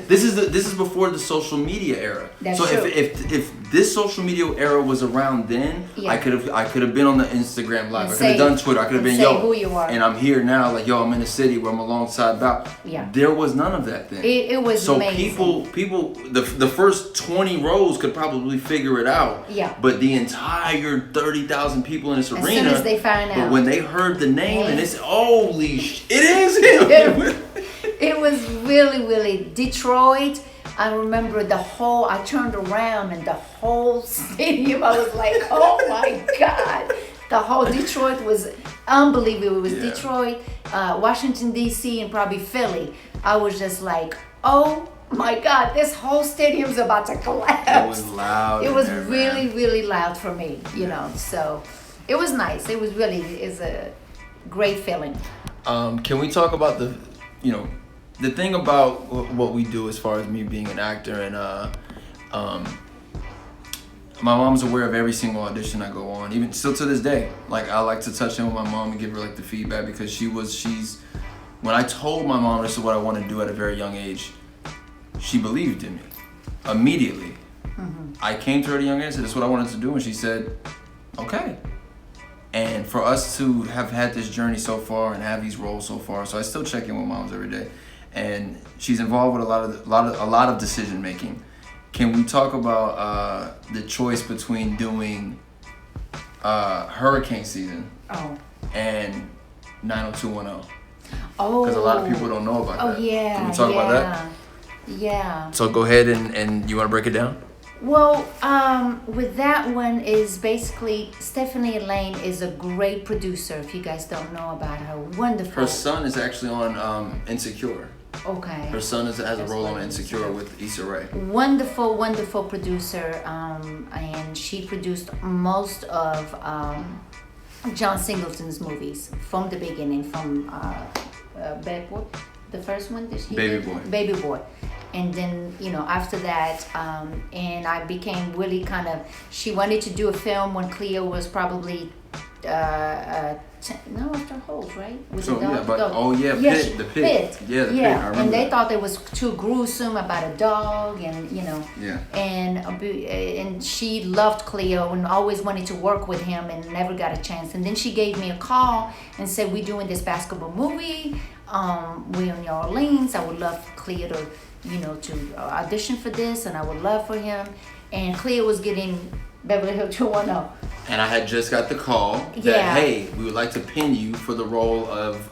this is before the social media era. That's so true. if this social media era was around then, I could have been on the Instagram live. I could have done Twitter. I could have been who you are. And I'm here now, like I'm in the city where I'm alongside Val. Yeah. There was none of that then. It was so amazing. people the first 20 rows could probably figure it out. Yeah. But the entire 30,000 people in this arena. As soon as they found out. But when they heard the name and they said, "Holy it is him!" It was really, really Detroit. I remember I turned around and the whole stadium, I was like, oh my God. The whole Detroit was unbelievable. It was Detroit, Washington, D.C., and probably Philly. I was just like, oh my God, this whole stadium's about to collapse. It was loud. It was really, really loud for me, so it was nice. It was really, it's a great feeling. Can we talk about the thing about what we do as far as me being an actor, and my mom's aware of every single audition I go on, even still to this day. Like, I like to touch in with my mom and give her like the feedback, because when I told my mom this is what I want to do at a very young age, she believed in me immediately. Mm-hmm. I came to her at a young age and said, this is what I wanted to do, and she said, okay. And for us to have had this journey so far and have these roles so far, so I still check in with moms every day, and she's involved with a lot of decision making. Can we talk about the choice between doing hurricane season and 90210? Oh, because a lot of people don't know about that. Oh yeah. Can we talk about that? Yeah. So go ahead and you want to break it down? Well, with that one is basically Stephanie Elaine is a great producer. If you guys don't know about her, wonderful. Her son is actually on Insecure. Okay. Her son has a role on Insecure with Issa Rae. Wonderful, wonderful producer, and she produced most of John Singleton's movies from the beginning, from Bedford, the first one that she Baby did? Boy. Baby Boy. And then, after that, and I became really she wanted to do a film when Cleo was probably, after Holes, right? With so, the dog? Pit. The Pit. Yeah, the Pit. I remember and they that. thought it was too gruesome about a dog, and, Yeah. And she loved Cleo and always wanted to work with him and never got a chance. And then she gave me a call and said, we're doing this basketball movie. We're in New Orleans. I would love Cleo to audition for this, and I would love for him. And Cleo was getting Beverly Hills 210. And I had just got the call that, Yeah. hey, we would like to pin you for the role of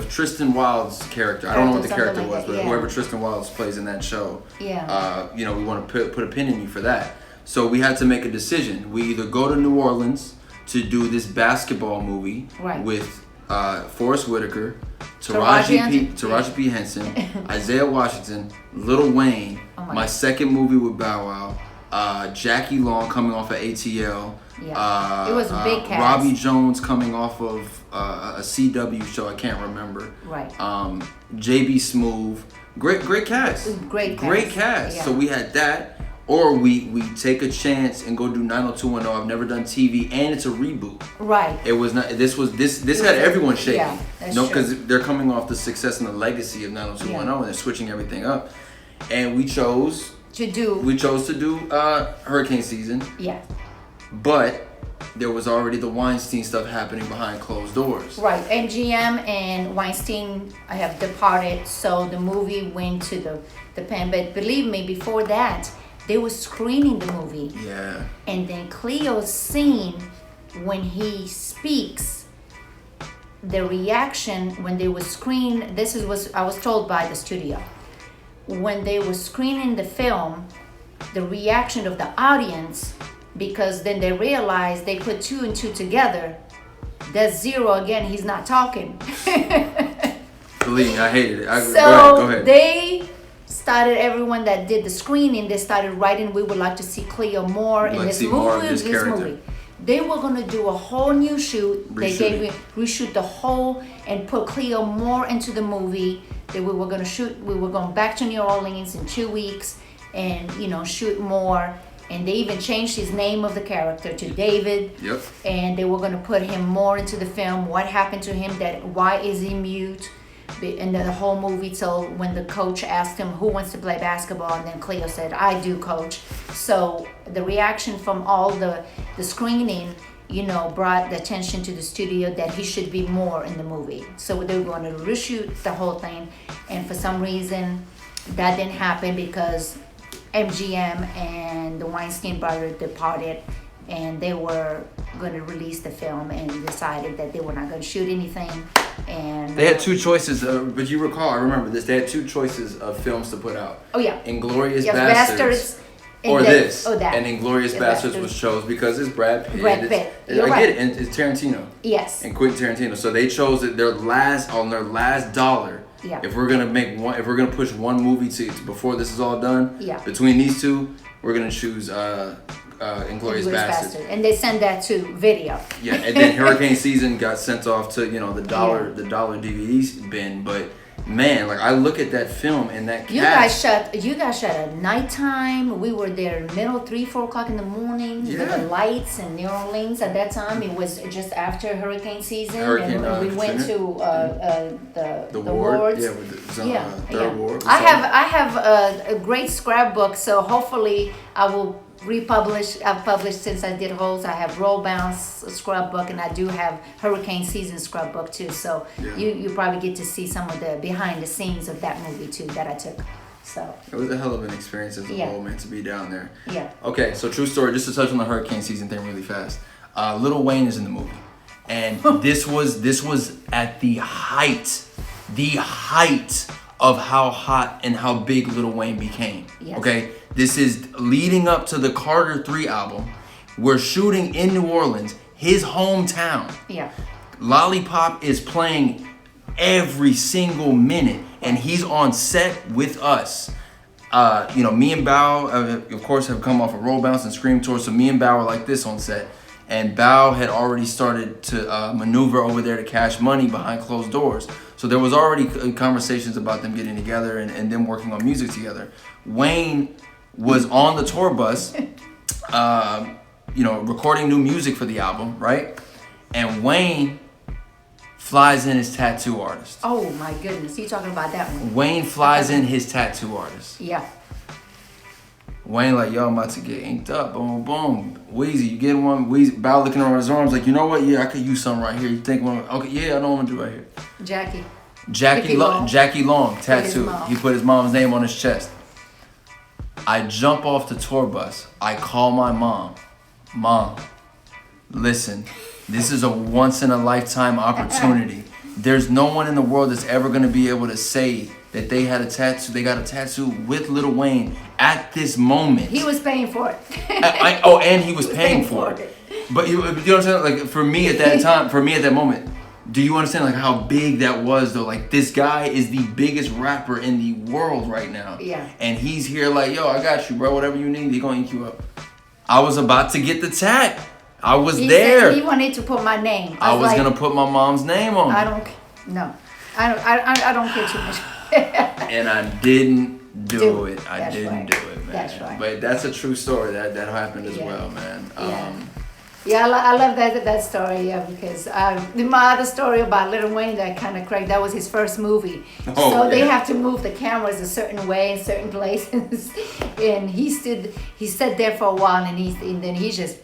Tristan Wilde's character. I don't know what the character Something like was, that, but yeah. whoever Tristan Wilde plays in that show. Yeah. We want to put a pin in you for that. So we had to make a decision. We either go to New Orleans to do this basketball movie Right. with Forrest Whitaker, Taraji P. Henson, Isaiah Washington, Lil Wayne, Oh my my God. second movie with Bow Wow, Jackie Long coming off of ATL. Yeah. It was a big cast. Robbie Jones coming off of a CW show, I can't remember. Right. JB Smoove. Great cast. Great cast. Yeah. So we had that. Or we take a chance and go do 90210. I've never done TV, and it's a reboot. Right. It was not. This had everyone shaking. Yeah, that's No, true. because they're coming off the success and the legacy of 90210, and they're switching everything up. And we chose to do hurricane season, Yeah. but there was already the Weinstein stuff happening behind closed doors. Right. MGM and Weinstein have departed, so the movie went to the pen. But believe me, before that, they were screening the movie. Yeah. And then Cleo's scene, when he speaks, the reaction when they were screening, this is what I was told by the studio. When they were screening the film, the reaction of the audience, because then they realized they put 2 and 2 together, that's zero again, he's not talking. Believe me, I hated it. So go ahead. they started, everyone that did the screening, they started writing, we would like to see Cleo more in this movie. They were gonna do a whole new shoot. They gave me reshoot the whole and put Cleo more into the movie. That we were gonna shoot. We were going back to New Orleans in 2 weeks and shoot more. And they even changed his name of the character to David. Yep. And they were gonna put him more into the film. What happened to him? Why is he mute? And the whole movie till when the coach asked him who wants to play basketball, and then Cleo said, I do, coach. So the reaction from all the screening, brought the attention to the studio that he should be more in the movie. So they were going to reshoot the whole thing, and for some reason that didn't happen because MGM and the Weinstein brothers departed, and they were going to release the film and decided that they were not going to shoot anything. And they had 2 choices, but you recall, I remember this. They had 2 choices of films to put out. Oh yeah, Inglorious Bastards or this. Oh, that. And Inglorious Bastards was chose because it's Brad Pitt. Brad Pitt. I get it, and it's Tarantino. Yes. And Quentin Tarantino. So they chose it their last dollar. Yeah. If we're gonna push one movie to before this is all done. Yeah. Between these 2, we're gonna choose Inglorious Bastards. And they sent that to video. Yeah, and then Hurricane Season got sent off to the dollar DVD bin. But man, like I look at that film and that cast. You guys shot at nighttime. We were there middle 3-4 o'clock in the morning with the lights in New Orleans. At that time, it was just after hurricane season, and we went to the ward. Yeah, with the third ward. I have a great scrapbook, so hopefully I will republish. I've published since I did Holes. I have Roll Bounce scrapbook, and I do have Hurricane Season scrapbook too. So you probably get to see some of the behind the scenes of that movie too that I took. So it was a hell of an experience as a whole, man, to be down there. Yeah. Okay, so true story. Just to touch on the Hurricane Season thing really fast. Lil Wayne is in the movie, and this was at the height of how hot and how big Lil Wayne became. Yes. Okay. This is leading up to the Carter 3 album. We're shooting in New Orleans, his hometown. Yeah. Lollipop is playing every single minute, and he's on set with us. Me and Bao, of course, have come off a Roll Bounce and Scream tour, so me and Bao are like this on set. And Bao had already started to maneuver over there to cash money behind closed doors. So there was already conversations about them getting together and them working on music together. Wayne was on the tour bus, recording new music for the album, right? And Wayne flies in his tattoo artist. Oh my goodness, you talking about that one? Wayne flies in his tattoo artist. Yeah. Wayne like, yo, I'm about to get inked up. Boom, boom. Wheezy, you get one? Wheezy, Bow looking around his arms like, you know what? Yeah, I could use something right here. You think one? Okay, yeah, I know what I'm gonna do right here. Jackie Long tattoo. He put his mom's name on his chest. I jump off the tour bus. I call my mom. Mom, listen, this is a once in a lifetime opportunity. There's no one in the world that's ever going to be able to say that they had a tattoo. They got a tattoo with Lil Wayne at this moment. He was paying for it. And he was paying for it. But you know what I'm saying? Like for me at that time, for me at that moment, do you understand like how big that was though? Like this guy is the biggest rapper in the world right now. Yeah. And he's here like, yo, I got you, bro. Whatever you need, they're gonna ink you up. I was about to get the tat. I was there. Said he wanted to put my name. I was gonna put my mom's name on it. I don't care too much. And I didn't do it. I That's didn't right. do it, man. That's right. But that's a true story. That happened as well, man. Yeah, I love that story, yeah, because my other story about Lil Wayne that kind of cracked, that was his first movie. They have to move the cameras a certain way in certain places. And he sat there for a while and then he just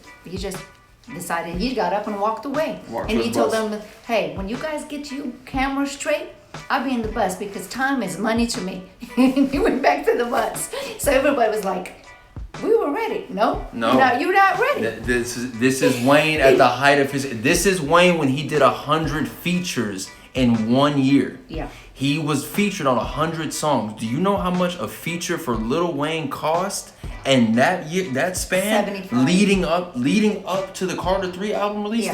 decided, he got up and walked away. And he told them, hey, when you guys get your camera straight, I'll be in the bus because time is money to me. And he went back to the bus. So everybody was like, we were ready. No, you're not ready. This is Wayne at the height of his. This is Wayne when he did 100 features in 1 year. Yeah. He was featured on 100 songs. Do you know how much a feature for Lil Wayne cost? And that year, that span, 75. leading up to the Carter 3 album release,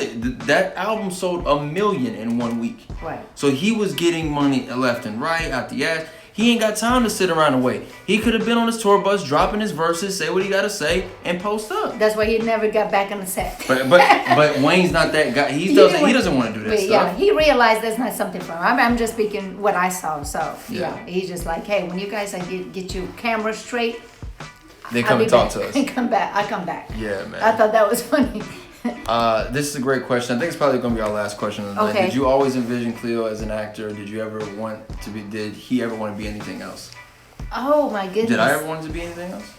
that album sold 1 million in 1 week. Right. So he was getting money left and right out the ass. He ain't got time to sit around and wait. He could have been on his tour bus, dropping his verses, say what he got to say, and post up. That's why he never got back on the set. But Wayne's not that guy. He doesn't want to do that stuff. Yeah, he realized that's not something for him. I'm just speaking what I saw. So yeah, he's just like, hey, when you guys get your camera straight, they come and talk to us. I come back. Yeah, man. I thought that was funny. This is a great question. I think it's probably going to be our last question of the night. Did you always envision Khleo as an actor? Did he ever want to be anything else? Oh my goodness. Did I ever want to be anything else?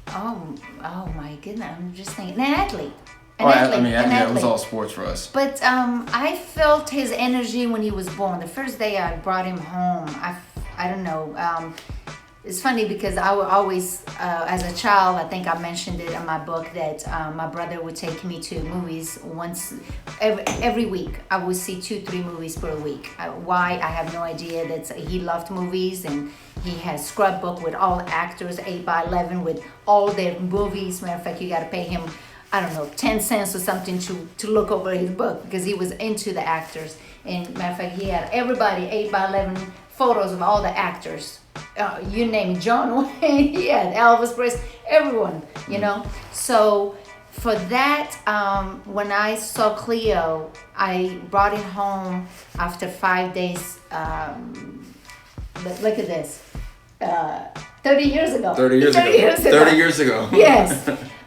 Oh my goodness. I'm just thinking, an athlete. It was all sports for us. But I felt his energy when he was born. The first day I brought him home, I don't know. It's funny because I would always, as a child, I think I mentioned it in my book that my brother would take me to movies every week. I would see 2-3 movies per week. Why? I have no idea. He loved movies and he had scrub book with all the actors, 8x11 with all their movies. Matter of fact, you got to pay him, I don't know, 10 cents or something to look over his book because he was into the actors. And matter of fact, he had everybody 8x11 photos of all the actors. You name it, John Wayne, he had Elvis Presley, everyone, you know. So for that, when I saw Cleo, I brought him home after 5 days. But look at this, 30 years ago. 30 years ago. 30 years ago. Yes.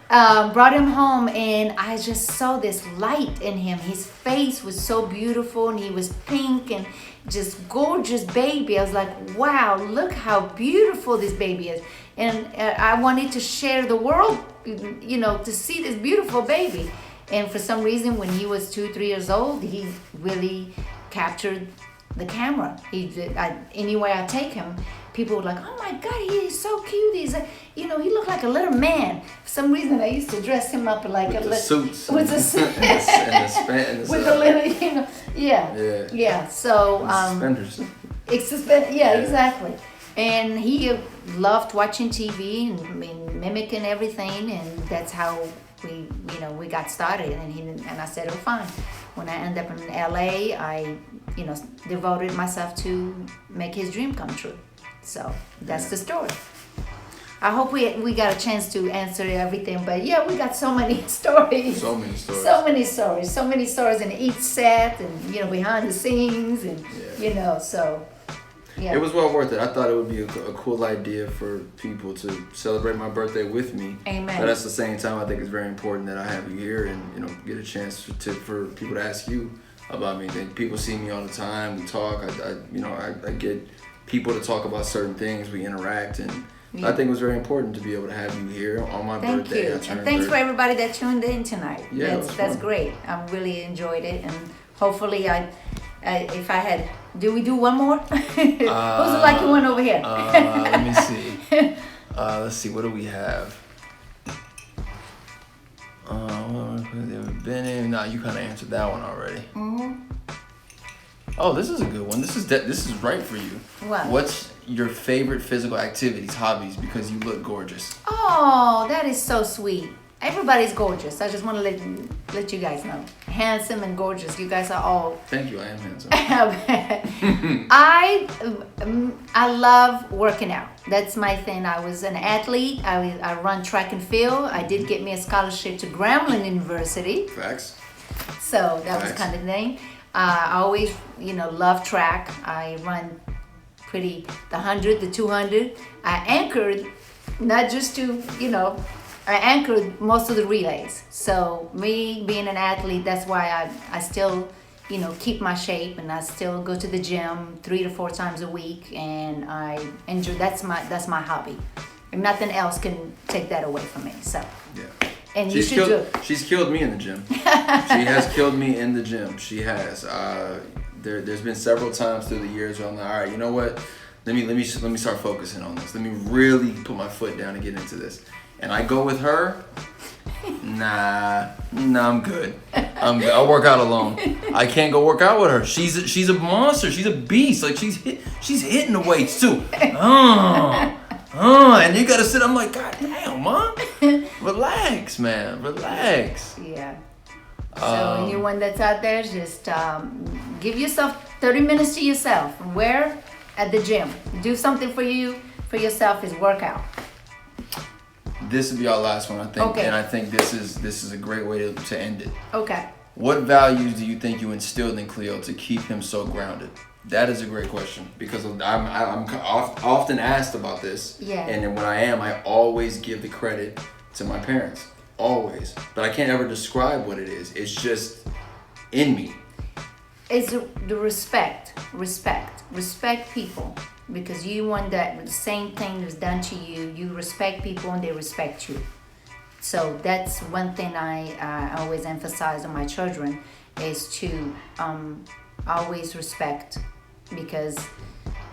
Brought him home and I just saw this light in him. His face was so beautiful and he was pink and just gorgeous baby. I was like, wow, look how beautiful this baby is. And I wanted to share the world, you know, to see this beautiful baby. And for some reason, when he was 2-3 years old, he really captured the camera. Anywhere I take him, people were like, oh my God, he is so cute. He's he looked like a little man. For some reason, I used to dress him up like with a little suits. With the suit. and with the little, Yeah. So, suspenders. Exactly. And he loved watching TV and mimicking everything, and that's how we got started. And I said, oh, fine. When I ended up in LA, I, devoted myself to make his dream come true. So that's the story. I hope we got a chance to answer everything, but yeah, we got so many stories. So many stories in each set, and behind the scenes, and so. Yeah. It was well worth it. I thought it would be a cool idea for people to celebrate my birthday with me. Amen. But at the same time, I think it's very important that I have you here and get a chance for people to ask you about me. People see me all the time. We talk. I get people to talk about certain things. We interact, and I think it was very important to be able to have you here on my birthday. Thank you, and thanks for everybody that tuned in tonight. Yeah, that's great. I really enjoyed it, and hopefully if I had, do we do one more? Who's the lucky one over here? Let me see. Let's see, what do we have? Been in? Nah, you kind of answered that one already. Mm-hmm. Oh, this is a good one. This is right for you. What? What's your favorite physical activities, hobbies? Because you look gorgeous. Oh, that is so sweet. Everybody's gorgeous. I just want to let you guys know. Handsome and gorgeous. You guys are all. Thank you. I am handsome. I love working out. That's my thing. I was an athlete. I run track and field. I did get me a scholarship to Grambling University. Facts. So that was kind of thing. I always, love track. I run the 100, the 200. I anchored, not just to, I anchored most of the relays. So me being an athlete, that's why I still, keep my shape, and I still go to the gym 3 to 4 times a week, and I enjoy. That's my hobby, and nothing else can take that away from me. So yeah. And she's killed me in the gym. She has killed me in the gym. She has. There's been several times through the years where I'm like, all right, you know what? Let me start focusing on this. Let me really put my foot down and get into this. And I go with her. Nah, I'm good. I'll work out alone. I can't go work out with her. She's a monster. She's a beast. Like she's hitting the weights too. And you gotta sit. I'm like, God damn, Mom. Relax, man. Relax. Yeah. So anyone that's out there, just give yourself 30 minutes to yourself. Where? At the gym. Do something for yourself is workout. This will be our last one, I think. Okay. And I think this is a great way to end it. Okay. What values do you think you instilled in Khleo to keep him so grounded? That is a great question, because I'm often asked about this. Yeah. And then when I always give the credit to my parents. Always. But I can't ever describe what it is. It's just in me. It's the respect. Respect people. Because you want that the same thing is done to you. You respect people and they respect you. So that's one thing I always emphasize on my children, is to always respect. Because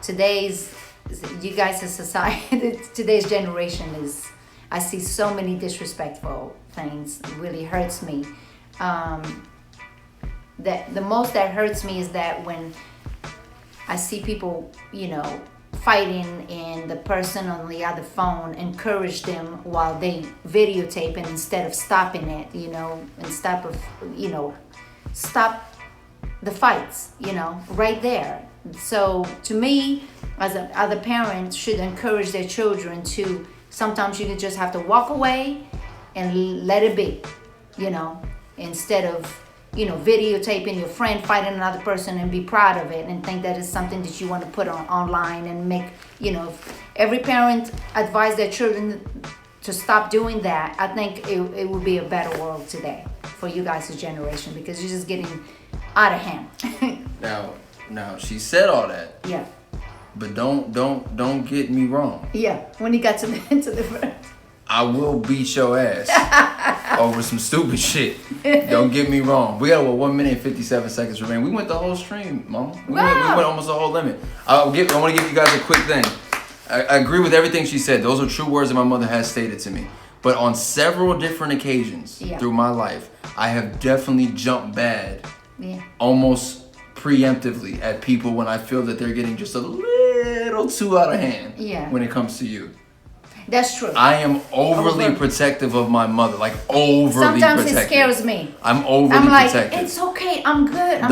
today's society, today's generation is, I see so many disrespectful things. It really hurts me. That the most that hurts me is that when I see people, fighting, and the person on the other phone encourage them while they videotaping instead of stopping it, and stop the fights, right there. So to me, as other parents should encourage their children to, sometimes you just have to walk away and let it be, instead of, videotaping your friend fighting another person and be proud of it and think that is something that you want to put online and make, if every parent advise their children to stop doing that, I think it would be a better world today for you guys' generation, because you're just getting out of hand. Now she said all that. Yeah. But don't get me wrong. Yeah. When he got to the verse. I will beat your ass over some stupid shit. Don't get me wrong. We got 1 minute and 57 seconds remaining. We went the whole stream, Mama. We went almost the whole limit. I want to give you guys a quick thing. I agree with everything she said. Those are true words that my mother has stated to me. But on several different occasions through my life, I have definitely jumped bad, almost preemptively, at people when I feel that they're getting just a little too out of hand when it comes to you. That's true. I am overly protective of my mother, like overly Sometimes protective. It scares me. I'm overly protective. It's okay, I'm good, I'm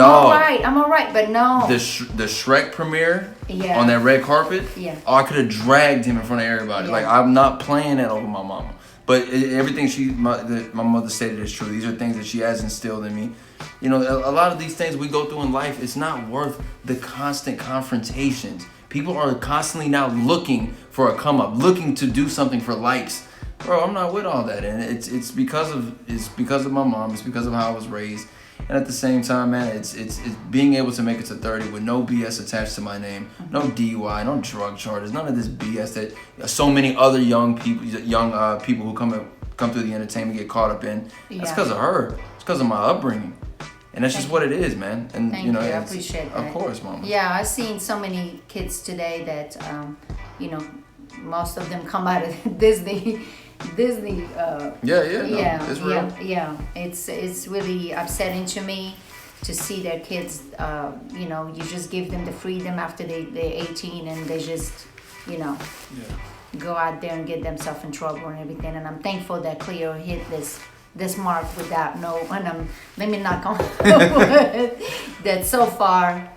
all right, but no. The Shrek premiere on that red carpet, I could have dragged him in front of everybody. Like, I'm not playing that over my mama. But everything my mother stated is true. These are things that she has instilled in me. A lot of these things we go through in life, it's not worth the constant confrontations. People are constantly now looking for a come up, looking to do something for likes. Bro, I'm not with all that, and it's because of my mom. It's because of how I was raised, and at the same time, man, it's being able to make it to 30 with no BS attached to my name, no DUI, no drug charges, none of this BS that so many other young people who come through the entertainment get caught up in. That's because of her. It's because of my upbringing. And that's just what it is, man. And Thank you. I appreciate that. Of course, Mama. Yeah, I've seen so many kids today that, most of them come out of Disney. It's real. It's really upsetting to me to see their kids. You just give them the freedom after they're 18, and they just, go out there and get themselves in trouble and everything. And I'm thankful that Cleo hit this mark without let me knock on wood, that so far,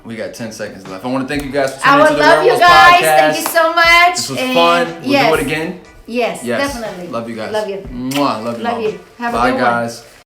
We got 10 seconds left. I want to thank you guys for I tuning would into the love you AwareWolvvves guys. podcast. Thank you so much. This was fun. We'll do it again. Yes, Yes. definitely. Love you guys. Love you. Mwah. Love you. Love all. you. Have a Bye, good one. guys.